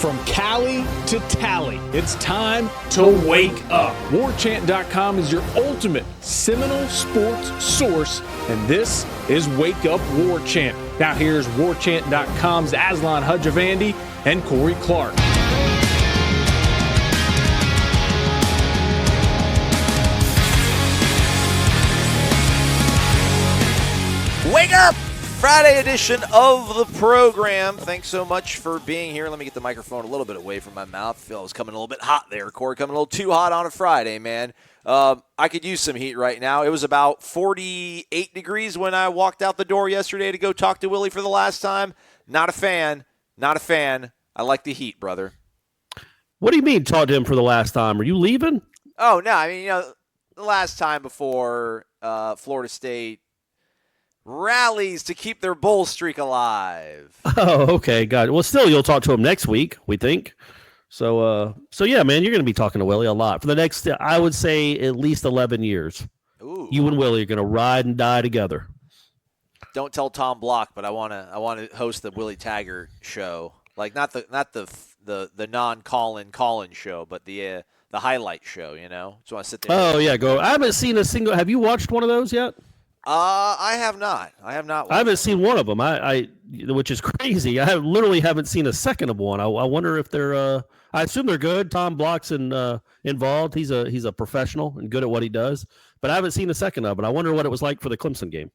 From Cali to Tally, it's time to wake up. WarChant.com is your ultimate Seminole sports source, and this is Wake Up War Chant. Now here's WarChant.com's Aslan Hudjavandi and Corey Clark. Wake up! Friday edition of the program. Thanks so much for being here. Let me get the microphone a little bit away from my mouth. I feel it was coming a little bit hot there, Corey. Coming a little too hot on a Friday, man. I could use some heat right now. It was about 48 degrees when I walked out the door yesterday to go talk to Willie for the last time. Not a fan. Not a fan. I like the heat, brother. What do you mean talk to him for the last time? Are you leaving? Oh, no. I mean, the last time before Florida State rallies to keep their bowl streak alive. Oh, okay, got it. Well, still, you'll talk to him next week, we think. So yeah, man, you're going to be talking to Willie a lot for the next, I would say, at least 11 years. Ooh. You and Willie are going to ride and die together. Don't tell Tom Block, but I want to host the Willie Taggart show, like not the non-Colin show, but the highlight show. Just want to sit there. Oh yeah, go. I haven't seen a single. Have you watched one of those yet? I have not. I haven't seen one of them. Which is crazy. I literally haven't seen a second of one. I wonder if they're. I assume they're good. Tom Block's involved. He's a professional and good at what he does. But I haven't seen a second of it. I wonder what it was like for the Clemson game.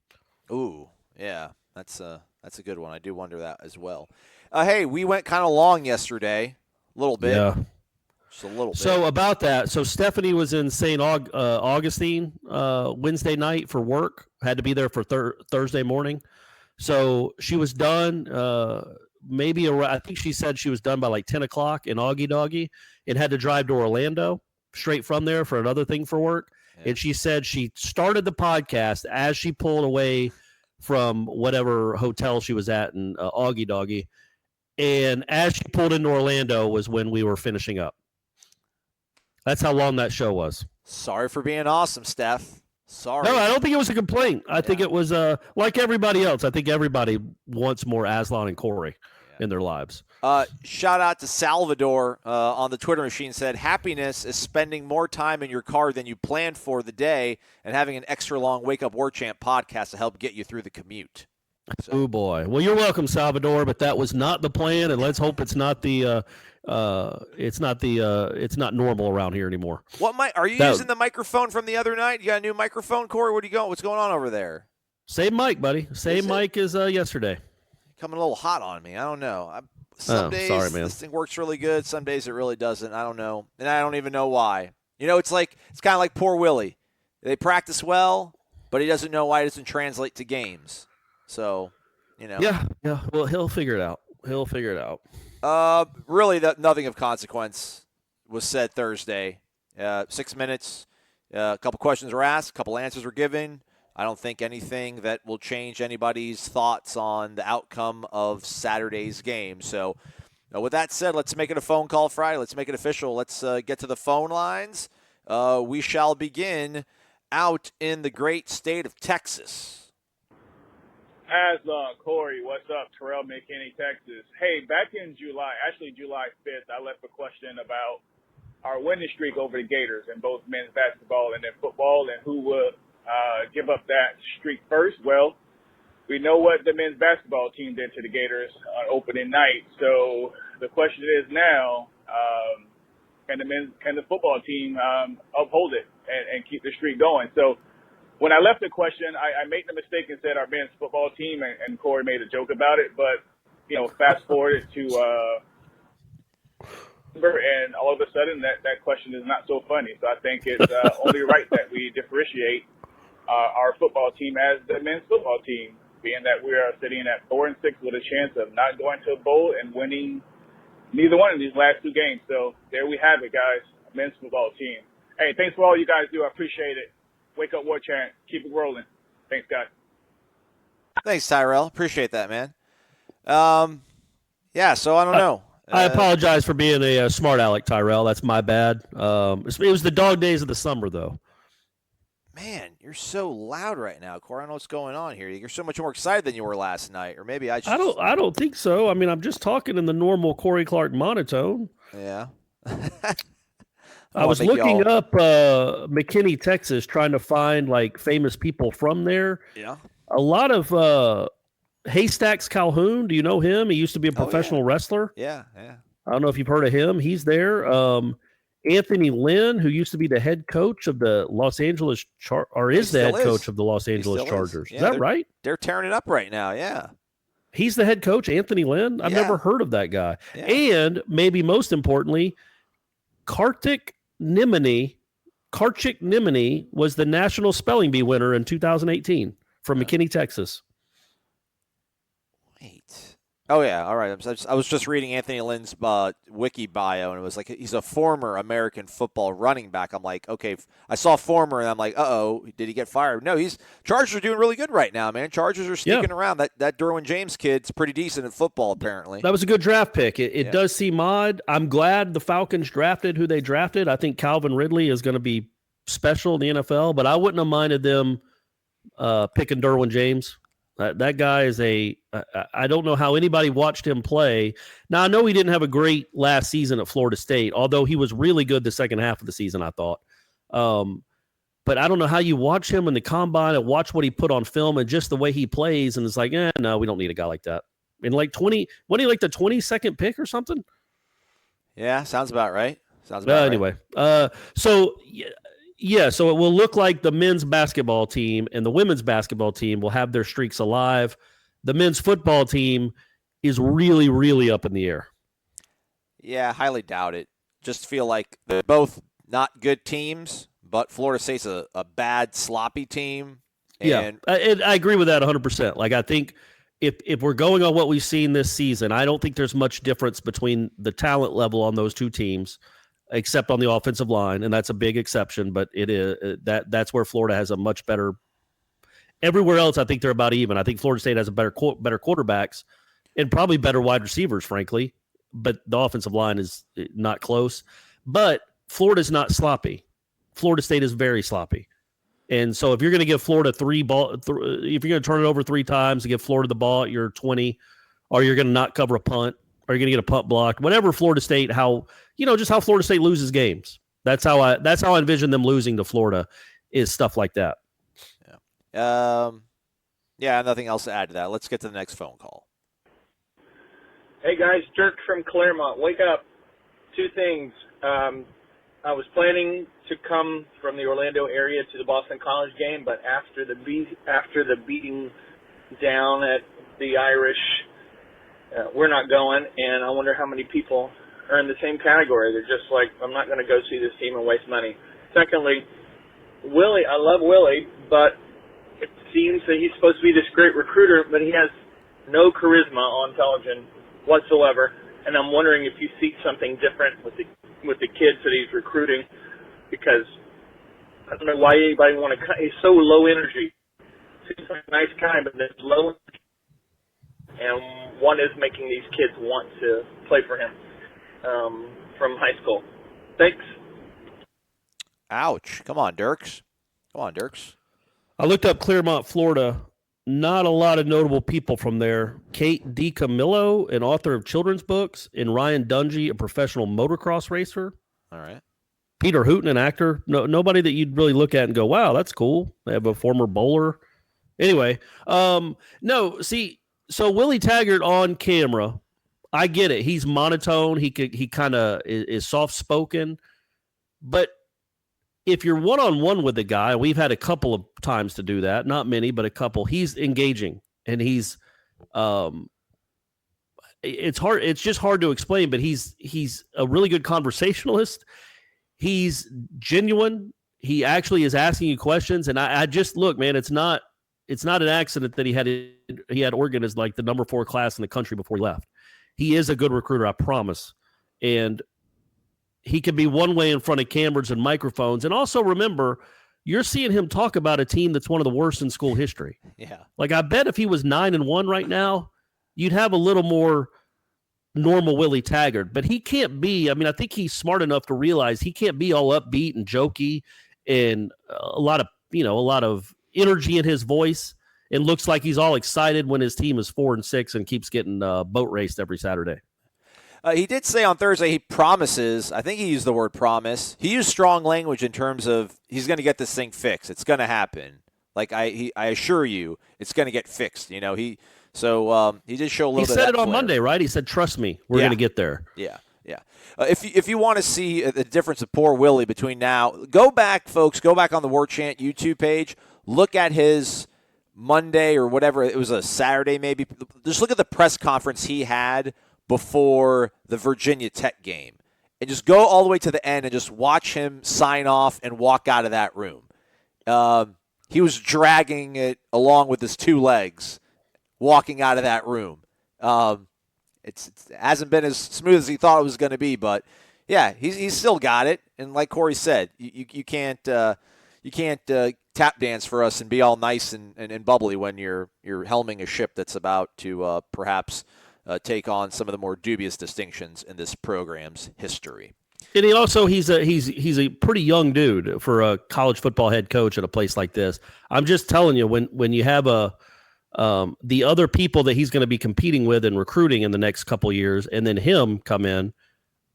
Ooh, yeah, that's a good one. I do wonder that as well. Hey, we went kind of long yesterday, a little bit. Yeah. Just a little bit. So about that, Stephanie was in St. Augustine Wednesday night for work. Had to be there for Thursday morning. So she was done maybe around, I think she said she was done by like 10 o'clock in Augie Doggy and had to drive to Orlando straight from there for another thing for work. Yeah. And she said she started the podcast as she pulled away from whatever hotel she was at in Augie Doggy. And as she pulled into Orlando was when we were finishing up. That's how long that show was. Sorry for being awesome, Steph. Sorry. No, I don't think it was a complaint. I think it was like everybody else. I think everybody wants more Aslan and Corey in their lives. Shout out to Salvador on the Twitter machine, said, happiness is spending more time in your car than you planned for the day and having an extra long Wake Up War Chant podcast to help get you through the commute. So. Oh, boy. Well, you're welcome, Salvador, but that was not the plan, and let's hope it's not the it's not normal around here anymore. Are you using the microphone from the other night? You got a new microphone, Corey? What's going on over there? Same mic, buddy. Same mic as yesterday. Coming a little hot on me. I don't know. Some days sorry, man. This thing works really good. Some days it really doesn't. I don't know. And I don't even know why. It's kind of like poor Willie. They practice well, but he doesn't know why it doesn't translate to games. So, Yeah. Well, he'll figure it out. Really, nothing of consequence was said Thursday. 6 minutes, a couple questions were asked, a couple answers were given. I don't think anything that will change anybody's thoughts on the outcome of Saturday's game. So, with that said, let's make it a phone call Friday. Let's make it official. Let's get to the phone lines. We shall begin out in the great state of Texas. Aslan, Corey, what's up? Terrell, McKinney, Texas. Hey, back in July 5th, I left a question about our winning streak over the Gators in both men's basketball and then football and who would give up that streak first. Well, we know what the men's basketball team did to the Gators on opening night. So the question is now, can the football team uphold it and keep the streak going? So when I left the question, I made the mistake and said our men's football team, and Corey made a joke about it. But, fast forward to and all of a sudden that question is not so funny. So I think it's only right that we differentiate our football team as the men's football team, being that we are sitting at 4-6 with a chance of not going to a bowl and winning neither one of these last two games. So there we have it, guys, men's football team. Hey, thanks for all you guys do. I appreciate it. Wake Up War Chant. Keep it rolling. Thanks, guys. Thanks, Tyrell. Appreciate that, man. So I don't know. I apologize for being a smart aleck, Tyrell. That's my bad. It was the dog days of the summer, though. Man, you're so loud right now, Corey. I don't know what's going on here. You're so much more excited than you were last night, or maybe I just. I don't think so. I mean, I'm just talking in the normal Corey Clark monotone. Yeah. I was looking up McKinney, Texas, trying to find like famous people from there. Yeah. A lot of Haystacks Calhoun. Do you know him? He used to be a professional wrestler. Yeah. I don't know if you've heard of him. He's there. Anthony Lynn, who used to be the head coach of the Los Angeles is the head coach of the Los Angeles Chargers. Yeah, is that right? They're tearing it up right now. Yeah. He's the head coach, Anthony Lynn. I've never heard of that guy. Yeah. And maybe most importantly, Kartik Nimani was the National Spelling Bee winner in 2018 from McKinney, Texas. Wait. Oh, yeah. All right. I was just reading Anthony Lynn's wiki bio, and it was like he's a former American football running back. I'm like, okay, I saw former, and I'm like, uh-oh, did he get fired? No, Chargers are doing really good right now, man. Chargers are sneaking around. That Derwin James kid's pretty decent at football, apparently. That was a good draft pick. It does seem odd. I'm glad the Falcons drafted who they drafted. I think Calvin Ridley is going to be special in the NFL, but I wouldn't have minded them picking Derwin James. That guy is I don't know how anybody watched him play. Now, I know he didn't have a great last season at Florida State, although he was really good the second half of the season, I thought. But I don't know how you watch him in the combine and watch what he put on film and just the way he plays. And it's like, no, we don't need a guy like that. And like wasn't he like the 22nd pick or something? Yeah, sounds about right. Anyway, so it will look like the men's basketball team and the women's basketball team will have their streaks alive. The men's football team is really, really up in the air. Yeah, highly doubt it. Just feel like they're both not good teams, but Florida State's a bad, sloppy team. And I agree with that 100%. Like, I think if we're going on what we've seen this season, I don't think there's much difference between the talent level on those two teams, except on the offensive line, and that's a big exception. But it is that's where Florida has a much better. Everywhere else, I think they're about even. I think Florida State has a better quarterbacks and probably better wide receivers, frankly. But the offensive line is not close. But Florida's not sloppy. Florida State is very sloppy. And so if you're going to give Florida if you're going to turn it over 3 times and give Florida the ball at your 20, or you're going to not cover a punt, or you're going to get a punt blocked, whatever Florida State, just how Florida State loses games. That's how I envision them losing to Florida, is stuff like that. Yeah, nothing else to add to that. Let's get to the next phone call. Hey, guys, Dirk from Claremont. Wake up. 2 things. I was planning to come from the Orlando area to the Boston College game, but after the beating down at the Irish, we're not going, and I wonder how many people are in the same category. They're just like, I'm not going to go see this team and waste money. Secondly, Willie, I love Willie, but it seems that he's supposed to be this great recruiter, but he has no charisma on television whatsoever, and I'm wondering if you see something different with the kids that he's recruiting, because I don't know why anybody want to. He's so low energy. Seems like a nice guy, but there's low energy, and one is making these kids want to play for him from high school. Thanks. Ouch! Come on, Dirks. I looked up Claremont, Florida. Not a lot of notable people from there. Kate DiCamillo, an author of children's books, and Ryan Dungey, a professional motocross racer. All right. Peter Hooton, an actor. Nobody that you'd really look at and go, wow, that's cool. They have a former bowler. Anyway, so Willie Taggart on camera, I get it. He's monotone. He kind of is soft-spoken. But if you're one-on-one with the guy, we've had a couple of times to do that, not many, but a couple, he's engaging, and he's it's hard. It's just hard to explain, but he's a really good conversationalist. He's genuine. He actually is asking you questions. And I just look, man, it's not an accident that he had Oregon as like the number 4 class in the country before he left. He is a good recruiter, I promise. And he can be one way in front of cameras and microphones. And also remember, you're seeing him talk about a team that's one of the worst in school history. Yeah. Like, I bet if he was 9-1 right now, you'd have a little more normal Willie Taggart. But he can't be. I mean, I think he's smart enough to realize he can't be all upbeat and jokey and a lot of a lot of energy in his voice, and looks like he's all excited when his team is 4-6 and keeps getting boat raced every Saturday. He did say on Thursday he promises, I think he used the word promise. He used strong language in terms of he's going to get this thing fixed. It's going to happen. Like I assure you, it's going to get fixed. He did show a little bit of that. He said it on Monday, right? He said, trust me, we're going to get there. Yeah. If you want to see the difference of poor Willie between now, go back, folks. Go back on the War Chant YouTube page. Look at his Monday or whatever. It was a Saturday maybe. Just look at the press conference he had before the Virginia Tech game. And just go all the way to the end and just watch him sign off and walk out of that room. He was dragging it along with his two legs, walking out of that room. It hasn't been as smooth as he thought it was going to be, but yeah, he's still got it. And like Corey said, you can't tap dance for us and be all nice and bubbly when you're helming a ship that's about to perhaps take on some of the more dubious distinctions in this program's history. And he's a pretty young dude for a college football head coach at a place like this. I'm just telling you, when you have the other people that he's going to be competing with and recruiting in the next couple of years, and then him come in,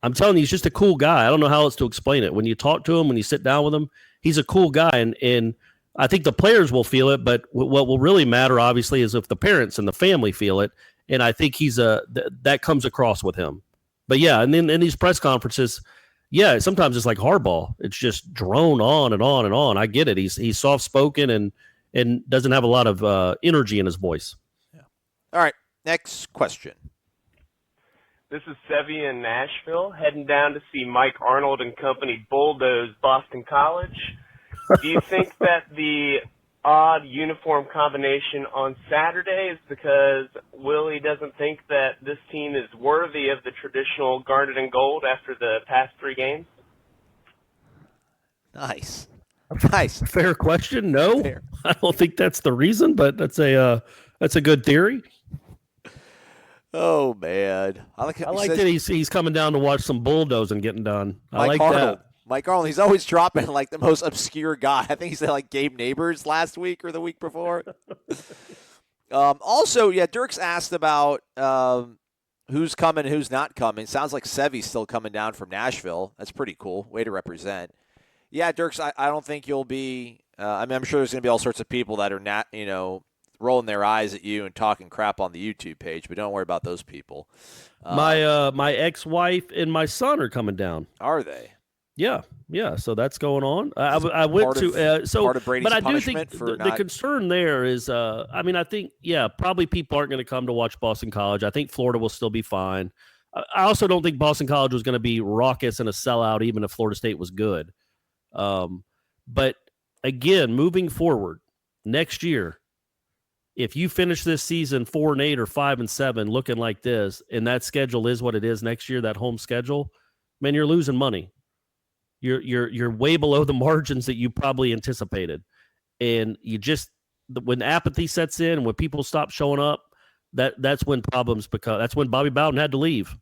I'm telling you, he's just a cool guy. I don't know how else to explain it. When you talk to him, when you sit down with him, he's a cool guy, and I think the players will feel it. But what will really matter, obviously, is if the parents and the family feel it. And I think that comes across with him. But yeah, and then in these press conferences, yeah, sometimes it's like hardball. It's just drone on and on and on. I get it. He's soft spoken and doesn't have a lot of energy in his voice. Yeah. All right, next question. This is Sevy in Nashville, heading down to see Mike Arnold and company bulldoze Boston College. Do you think that the odd uniform combination on Saturday is because Willie doesn't think that this team is worthy of the traditional garnet and gold after the past 3 games? Nice. Fair question. No, fair. I don't think that's the reason, but that's a good theory. Oh man, I like that he's coming down to watch some bulldozing getting done. I like Arnold. that. Mike Arnold, he's always dropping like the most obscure guy. I think he said like Gabe Neighbors last week or the week before. Also, yeah, Dirk's asked about who's coming, who's not coming. Sounds like Sevy's still coming down from Nashville. That's pretty cool. Way to represent. Yeah, Dirks, I don't think you'll be. I'm sure there's going to be all sorts of people that are not, rolling their eyes at you and talking crap on the YouTube page, but don't worry about those people. My ex-wife and my son are coming down. Are they? Yeah. So that's going on. I went to part of Brady's but I do punishment think for the concern there is. I think probably people aren't going to come to watch Boston College. I think Florida will still be fine. I also don't think Boston College was going to be raucous and a sellout, even if Florida State was good. But again, moving forward next year, if you finish this season 4-8 or 5-7, looking like this, and that schedule is what it is next year, that home schedule, man, you're losing money. You're way below the margins that you probably anticipated, and when apathy sets in and when people stop showing up, that's when problems become. That's when Bobby Bowden had to leave.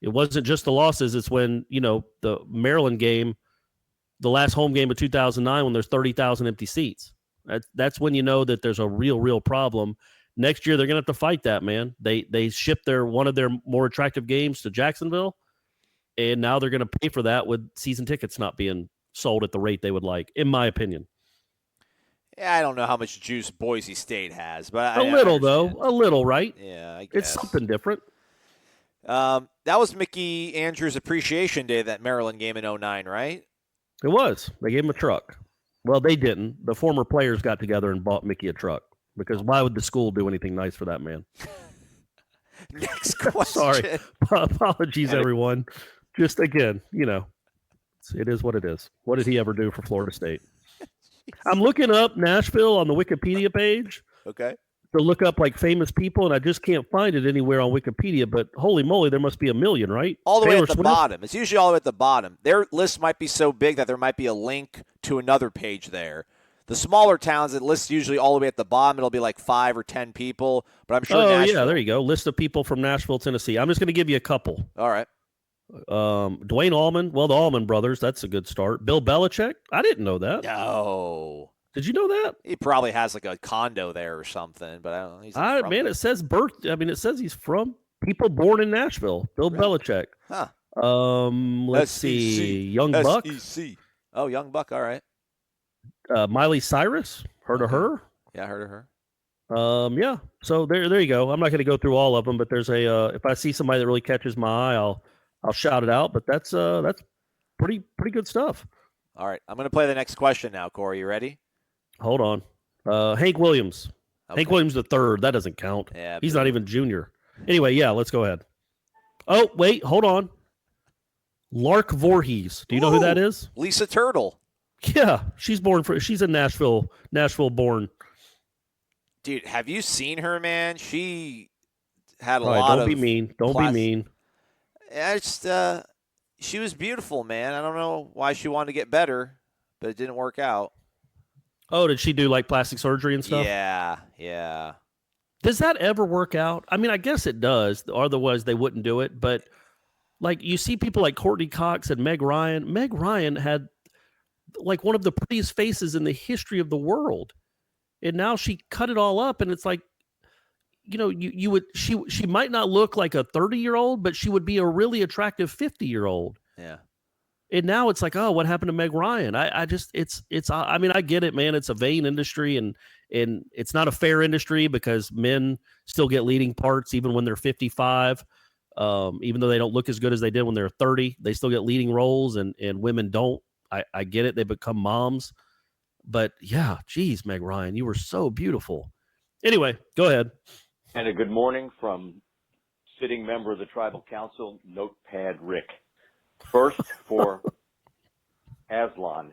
It wasn't just the losses; it's when the Maryland game, the last home game of 2009, when there's 30,000 empty seats. That's when you know that there's a real problem. Next year they're gonna have to fight that, man. They shipped one of their more attractive games to Jacksonville. And now they're going to pay for that with season tickets not being sold at the rate they would like, in my opinion. Yeah, I don't know how much juice Boise State has, but a little, right? Yeah, I guess. It's something different. That was Mickey Andrews' Appreciation Day, that Maryland game in 2009, right? It was. They gave him a truck. Well, they didn't. The former players got together and bought Mickey a truck, because why would the school do anything nice for that man? Next question. Sorry. Apologies, everyone. Just again, it is what it is. What did he ever do for Florida State? I'm looking up Nashville on the Wikipedia page. Okay. To look up like famous people, and I just can't find it anywhere on Wikipedia. But holy moly, there must be a million, right? All the way at the bottom. It's usually all the way at the bottom. Their list might be so big that there might be a link to another page there. The smaller towns, it lists usually all the way at the bottom. It'll be like 5 or 10 people, but I'm sure. Oh, Nashville. Yeah, there you go. List of people from Nashville, Tennessee. I'm just going to give you a couple. All right. Dwayne Allman. Well, the Allman brothers. That's a good start. Bill Belichick. I didn't know that. No. Did you know that? He probably has like a condo there or something, but I don't know. He's not from Man, there. it says birth. I mean, it says he's from people born in Nashville. Bill Really? Belichick. Huh. Let's SEC. see. Young Buck. SEC. Oh, Young Buck. All right. Miley Cyrus. Heard of Okay. her? Yeah, I heard of her. Yeah. So there you go. I'm not going to go through all of them, but there's a if I see somebody that really catches my eye, I'll shout it out. But that's pretty good stuff. All right. I'm going to play the next question now, Corey. You ready? Hold on. Hank Williams. Okay. Hank Williams the third. That doesn't count. Yeah, he's not even junior. Anyway, yeah. Let's go ahead. Oh wait, hold on. Lark Voorhees. Do you know who that is? Lisa Turtle. Yeah, she's in Nashville born. Dude, have you seen her, man? She had a All right, lot of. don't be mean. Don't be mean. Yeah, she was beautiful, man. I don't know why she wanted to get better, but it didn't work out. Oh, did she do like plastic surgery and stuff? Yeah. Does that ever work out? I mean, I guess it does. Otherwise, they wouldn't do it. But like you see people like Courtney Cox and Meg Ryan. Meg Ryan had like one of the prettiest faces in the history of the world. And now she cut it all up, and it's like, she might not look like a 30-year-old, but she would be a really attractive 50-year-old. Yeah. And now it's like, oh, what happened to Meg Ryan? I mean, I get it, man. It's a vain industry, and it's not a fair industry because men still get leading parts even when they're 55. Even though they don't look as good as they did when they're 30, they still get leading roles, and women don't. I get it. They become moms. But yeah, geez, Meg Ryan, you were so beautiful. Anyway, go ahead. And a good morning from sitting member of the Tribal Council, Notepad Rick. First, for Aslan,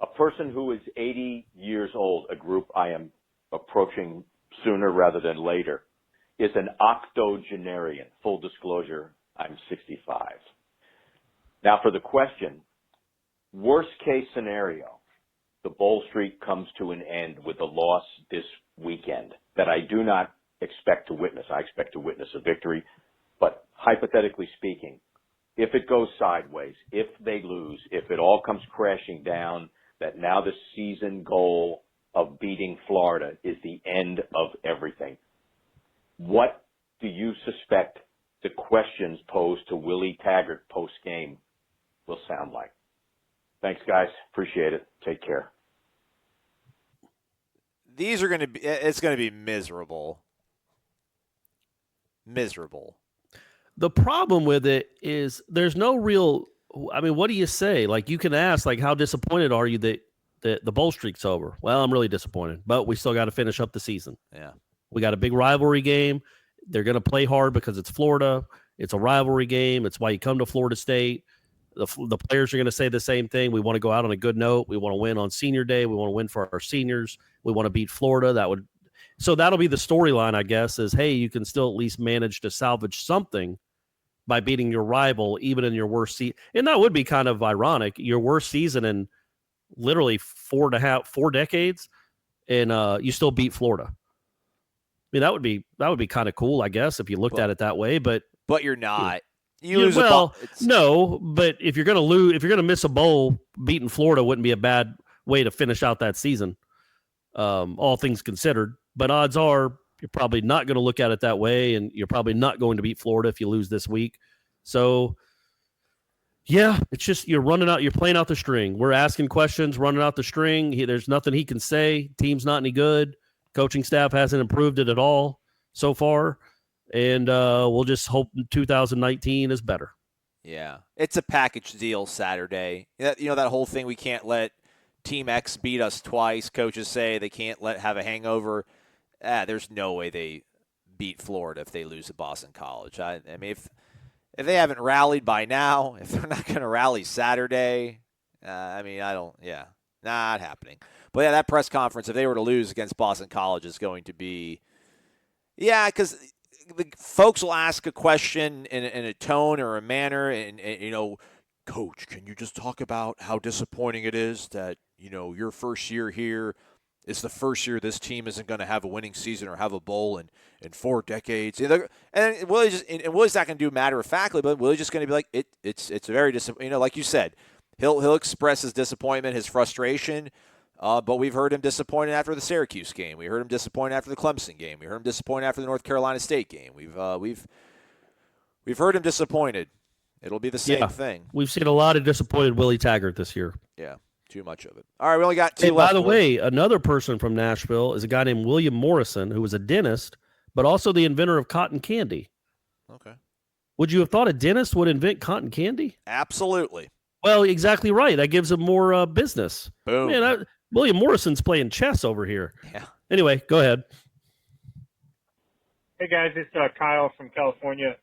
a person who is 80 years old, a group I am approaching sooner rather than later, is an octogenarian. Full disclosure, I'm 65. Now for the question, worst case scenario, the bowl streak comes to an end with a loss this weekend that I do not expect to witness. I expect to witness a victory. But hypothetically speaking, if it goes sideways, if they lose, if it all comes crashing down, that now the season goal of beating Florida is the end of everything, what do you suspect the questions posed to Willie Taggart post-game will sound like? Thanks, guys. Appreciate it. Take care. It's going to be miserable. Miserable. The problem with it is there's no real, I mean, what do you say? Like, you can ask, like, how disappointed are you that the bowl streak's over? Well, I'm really disappointed, but we still got to finish up the season. Yeah. We got a big rivalry game. They're going to play hard because it's Florida. It's a rivalry game. It's why you come to Florida State. The players are going to say the same thing. We want to go out on a good note. We want to win on senior day. We want to win for our seniors. We want to beat Florida. So that'll be the storyline, I guess, is, hey, you can still at least manage to salvage something by beating your rival, even in your worst season. And that would be kind of ironic. Your worst season in literally 4 decades, and you still beat Florida. I mean, that would be kind of cool, I guess, if you looked at it that way. But you're not. No, but if you're going to lose, if you're going to miss a bowl, beating Florida wouldn't be a bad way to finish out that season, all things considered. But odds are you're probably not going to look at it that way, and you're probably not going to beat Florida if you lose this week. So, yeah, it's just you're playing out the string. We're asking questions, running out the string. There's nothing he can say. Team's not any good. Coaching staff hasn't improved it at all so far. And we'll just hope 2019 is better. Yeah. It's a package deal Saturday. That whole thing, we can't let Team X beat us twice. Coaches say they can't have a hangover. There's no way they beat Florida if they lose to Boston College. I mean, if they haven't rallied by now, if they're not going to rally Saturday, not happening. But, yeah, that press conference, if they were to lose against Boston College, is going to be – yeah, because – the folks will ask a question in a tone or a manner, and Coach, can you just talk about how disappointing it is that your first year here is the first year this team isn't going to have a winning season or have a bowl in 4 decades? And Willie's not going to do matter of factly, but Willie's just going to be like, it's very disappointing. Like you said, he'll express his disappointment, his frustration. But we've heard him disappointed after the Syracuse game. We heard him disappointed after the Clemson game. We heard him disappointed after the North Carolina State game. We've heard him disappointed. It'll be the same thing. We've seen a lot of disappointed Willie Taggart this year. Yeah, too much of it. All right, we only got 2 and left. By the way, another person from Nashville is a guy named William Morrison, who was a dentist, but also the inventor of cotton candy. Okay. Would you have thought a dentist would invent cotton candy? Absolutely. Well, exactly right. That gives him more business. Boom. Man, William Morrison's playing chess over here. Yeah. Anyway, go ahead. Hey, guys. It's Kyle from California.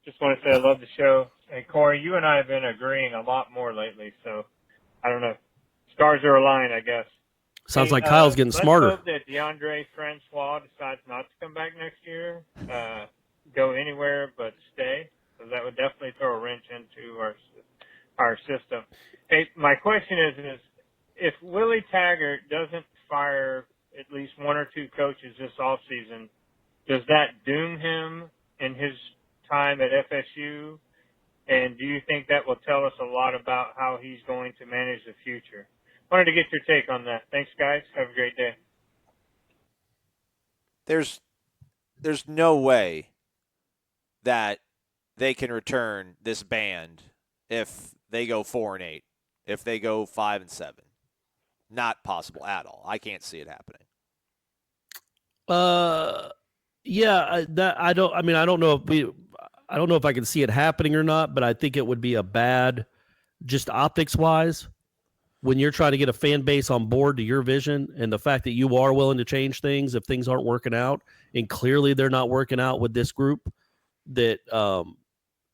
Just want to say I love the show. Hey, Corey, you and I have been agreeing a lot more lately, so I don't know. Stars are aligned, I guess. Sounds like Kyle's getting smarter. Let's hope that DeAndre Francois decides not to come back next year, go anywhere but stay, because that would definitely throw a wrench into our system. Hey, my question is if Willie Taggart doesn't fire at least 1 or 2 coaches this offseason, does that doom him in his time at FSU? And do you think that will tell us a lot about how he's going to manage the future? Wanted to get your take on that. Thanks, guys. Have a great day. There's no way that they can return this band if they go 4-8, if they go 5-7. Not possible at all. I can't see it happening. Yeah, I don't know if I can see it happening or not, but I think it would be a bad, just optics wise, when you're trying to get a fan base on board to your vision, and the fact that you are willing to change things if things aren't working out, and clearly they're not working out with this group, that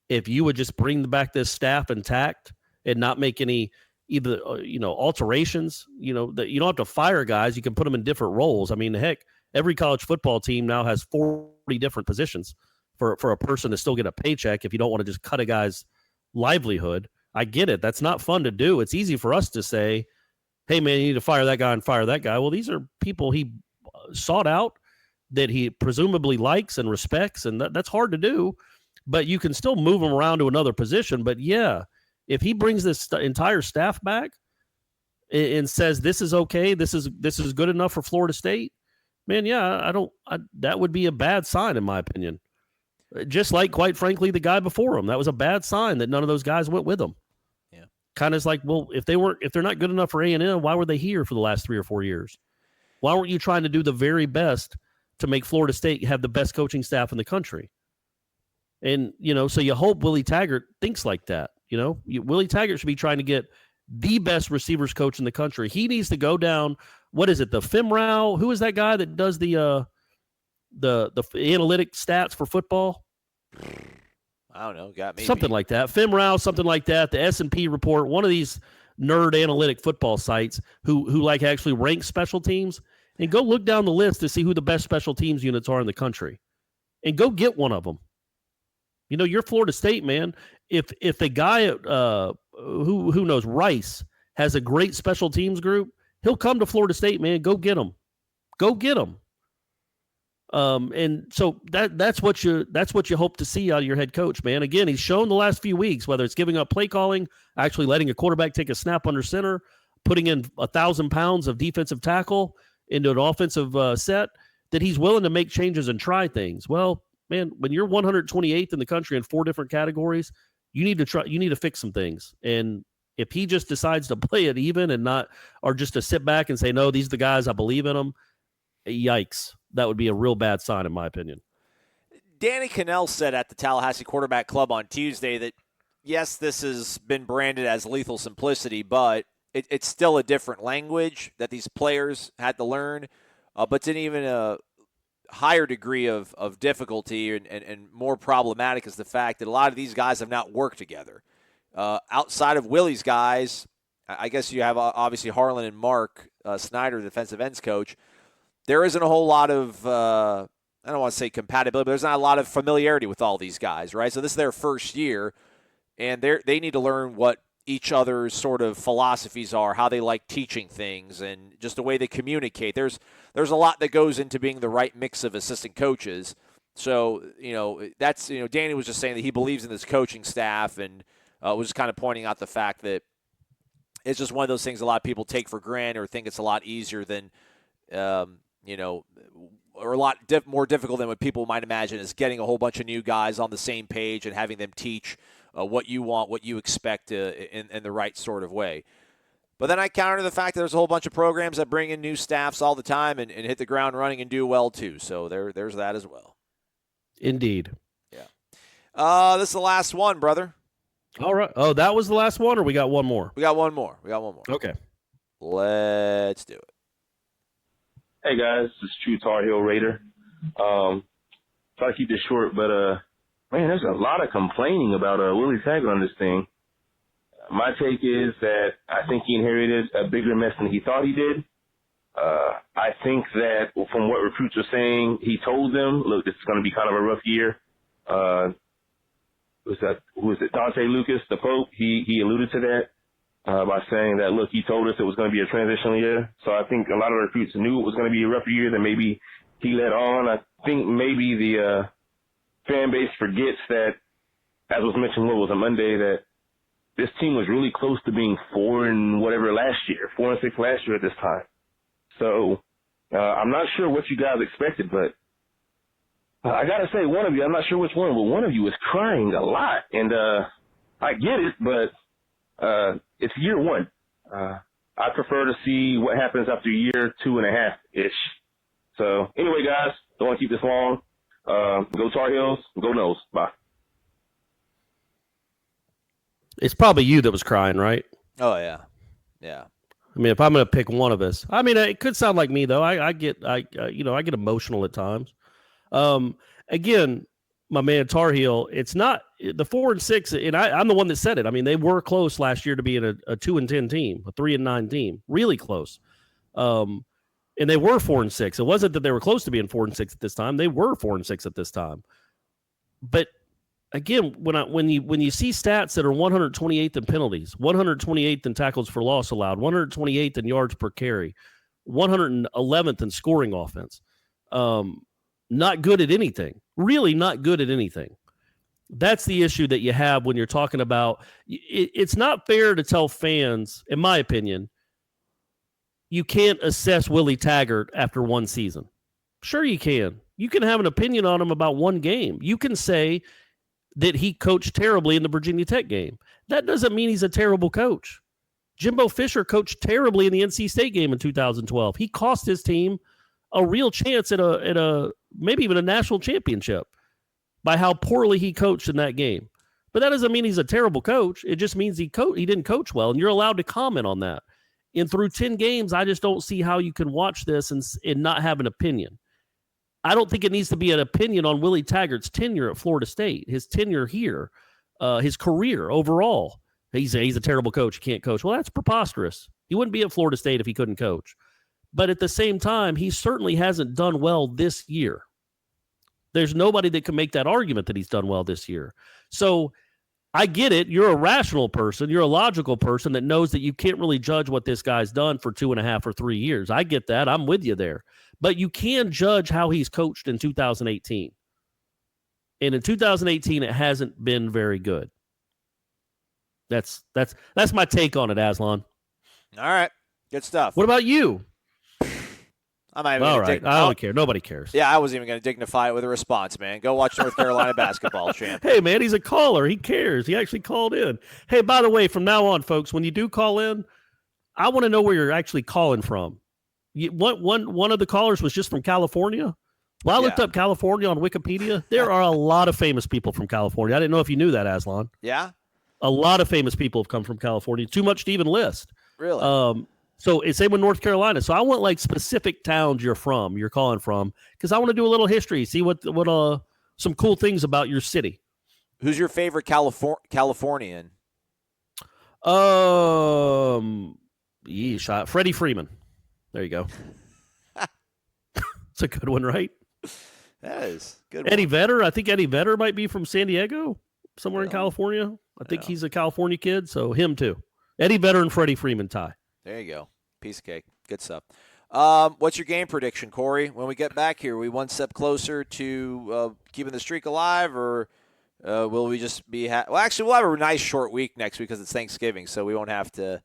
if you would just bring back this staff intact and not make any either alterations, that you don't have to fire guys, you can put them in different roles. I mean, heck, every college football team now has 40 different positions for a person to still get a paycheck if you don't want to just cut a guy's livelihood. I get it. That's not fun to do. It's easy for us to say, hey, man, you need to fire that guy and fire that guy. Well, these are people he sought out that he presumably likes and respects, and that's hard to do. But you can still move him around to another position. But, yeah, if he brings this entire staff back and says this is okay, this is good enough for Florida State, man, yeah, that would be a bad sign in my opinion. Just like, quite frankly, the guy before him. That was a bad sign that none of those guys went with him. Yeah. Kind of like, well, if they're not good enough for A&M, why were they here for the last 3 or 4 years? Why weren't you trying to do the very best to make Florida State have the best coaching staff in the country? And, so you hope Willie Taggart thinks like that. Willie Taggart should be trying to get the best receivers coach in the country. He needs to go down. What is it? The FIMRAL? Who is that guy that does the analytic stats for football? I don't know. Got me something like that. FIMRAL, something like that. The S&P report. One of these nerd analytic football sites who like actually rank special teams, and go look down the list to see who the best special teams units are in the country, and go get one of them. You're Florida State, man. If the guy who knows Rice has a great special teams group, he'll come to Florida State, man. Go get him. Go get him. And so that's what you hope to see out of your head coach, man. Again, he's shown the last few weeks, whether it's giving up play calling, actually letting a quarterback take a snap under center, putting in 1,000 pounds of defensive tackle into an offensive set, that he's willing to make changes and try things. Well, man, when you're 128th in the country in 4 different categories, you need to fix some things. And if he just decides to play it even and not, or just to sit back and say, no, these are the guys, I believe in them, yikes. That would be a real bad sign, in my opinion. Danny Cannell said at the Tallahassee Quarterback Club on Tuesday that, yes, this has been branded as lethal simplicity, but it's still a different language that these players had to learn. But it's an even a higher degree of difficulty and more problematic is the fact that a lot of these guys have not worked together. Outside of Willie's guys, I guess you have obviously Harlan and Mark Snyder, the defensive ends coach. There isn't a whole lot of, I don't want to say compatibility, but there's not a lot of familiarity with all these guys, right? So this is their first year, and they need to learn what each other's sort of philosophies are, how they like teaching things, and just the way they communicate. There's a lot that goes into being the right mix of assistant coaches. So, that's, Danny was just saying that he believes in this coaching staff and was just kind of pointing out the fact that, it's just one of those things a lot of people take for granted or think it's a lot easier than, or a lot more difficult than what people might imagine, is getting a whole bunch of new guys on the same page and having them teach what you want, what you expect in the right sort of way. But then I counter the fact that there's a whole bunch of programs that bring in new staffs all the time and hit the ground running and do well too. So there's that as well. Indeed. Yeah. This is the last one, brother. All right. Oh, that was the last one, or we got one more? We got one more. Okay. Let's do it. Hey guys, this is True Tar Heel Raider. Try to keep this short, but man, there's a lot of complaining about Willie Taggart on this thing. My take is that I think he inherited a bigger mess than he thought he did. I think that from what recruits are saying, he told them, look, this is going to be kind of a rough year. Who was it? Dante Lucas, the Pope, he alluded to that by saying that, look, he told us it was going to be a transitional year. So I think a lot of recruits knew it was going to be a rougher year than maybe he let on. I think maybe the fan base forgets that, as was mentioned, what was a Monday, that this team was really close to being 4-6 last year at this time. So I'm not sure what you guys expected, but I got to say, one of you, I'm not sure which one, but one of you is crying a lot. And I get it, but it's year one. I prefer to see what happens after year 2.5-ish. So anyway, guys, don't want to keep this long. Go Tar Heels, go Noles. Bye. It's probably you that was crying, right? Oh, yeah. Yeah. I mean, if I'm going to pick one of us, I mean, it could sound like me though. I get emotional at times. Again, my man Tar Heel, it's not the 4-6, and I'm the one that said it. I mean, they were close last year to being a 2-10 team, a 3-9 team, really close. And they were 4-6. It wasn't that they were close to being 4-6 at this time. They were 4-6 at this time. But again, when you see stats that are 128th in penalties, 128th in tackles for loss allowed, 128th in yards per carry, 111th in scoring offense, not good at anything. Really not good at anything. That's the issue that you have when you're talking about. It's not fair to tell fans, in my opinion, you can't assess Willie Taggart after one season. Sure you can. You can have an opinion on him about one game. You can say that he coached terribly in the Virginia Tech game. That doesn't mean he's a terrible coach. Jimbo Fisher coached terribly in the NC State game in 2012. He cost his team a real chance at a maybe even a national championship by how poorly he coached in that game. But that doesn't mean he's a terrible coach. It just means he didn't coach well, and you're allowed to comment on that. And through 10 games, I just don't see how you can watch this and not have an opinion. I don't think it needs to be an opinion on Willie Taggart's tenure at Florida State, his tenure here, his career overall. He's a terrible coach. He can't coach. Well, that's preposterous. He wouldn't be at Florida State if he couldn't coach. But at the same time, he certainly hasn't done well this year. There's nobody that can make that argument that he's done well this year. So I get it. You're a rational person. You're a logical person that knows that you can't really judge what this guy's done for 2.5 or 3 years. I get that. I'm with you there. But you can judge how he's coached in 2018. And in 2018, it hasn't been very good. That's my take on it, Aslan. All right. Good stuff. What about you? I'm not even all right. I don't care. Nobody cares. Yeah, I wasn't even going to dignify it with a response, man. Go watch North Carolina basketball, champ. Hey, man, he's a caller. He cares. He actually called in. Hey, by the way, from now on, folks, when you do call in, I want to know where you're actually calling from. One of the callers was just from California. Well, I looked up California on Wikipedia. There are a lot of famous people from California. I didn't know if you knew that, Aslan. Yeah? A lot of famous people have come from California. Too much to even list. Really? So it's same with North Carolina. So I want like specific towns you're calling from, because I want to do a little history, see what some cool things about your city. Who's your favorite Californian? Freddie Freeman. There you go. It's a good one, right? That is good. Eddie Vedder. I think Eddie Vedder might be from San Diego, somewhere in California. I think he's a California kid, so him too. Eddie Vedder and Freddie Freeman tie. There you go. Piece of cake. Good stuff. What's your game prediction, Corey? When we get back here, are we one step closer to keeping the streak alive, or will we just be well, actually, we'll have a nice short week next week because it's Thanksgiving, so we won't have to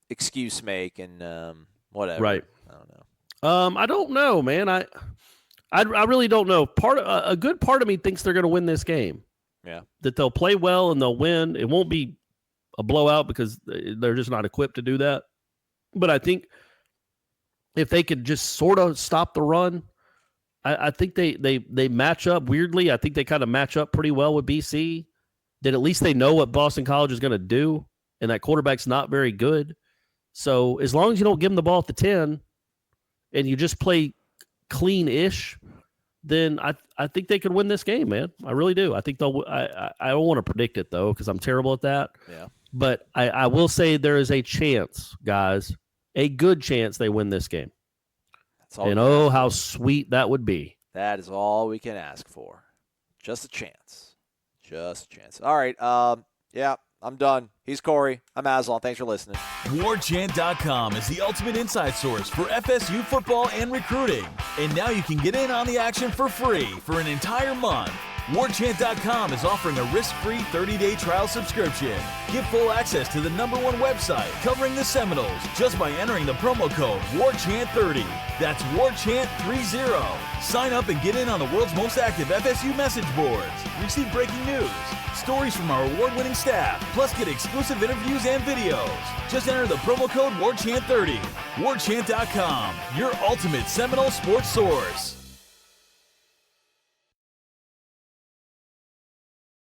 excuse make and whatever. Right. I don't know. I don't know, man. I really don't know. A good part of me thinks they're going to win this game. Yeah. That they'll play well and they'll win. It won't be a blowout because they're just not equipped to do that. But I think if they could just sort of stop the run, I think they match up weirdly. I think they kind of match up pretty well with BC. That at least they know what Boston College is going to do, and that quarterback's not very good. So as long as you don't give them the ball at the 10 and you just play clean-ish, then I think they could win this game, man. I really do. I think they'll. I don't want to predict it though because I'm terrible at that. Yeah. But I will say there is a chance, guys, a good chance they win this game. That's all. And oh, how sweet that would be. That is all we can ask for. Just a chance. Just a chance. All right. Yeah, I'm done. He's Corey. I'm Aslan. Thanks for listening. WarChant.com is the ultimate inside source for FSU football and recruiting. And now you can get in on the action for free for an entire month. WarChant.com is offering a risk-free 30-day trial subscription. Get full access to the #1 website covering the Seminoles just by entering the promo code WarChant30. That's WarChant30. Sign up and get in on the world's most active FSU message boards. Receive breaking news, stories from our award-winning staff, plus get exclusive interviews and videos. Just enter the promo code WarChant30. WarChant.com, your ultimate Seminole sports source.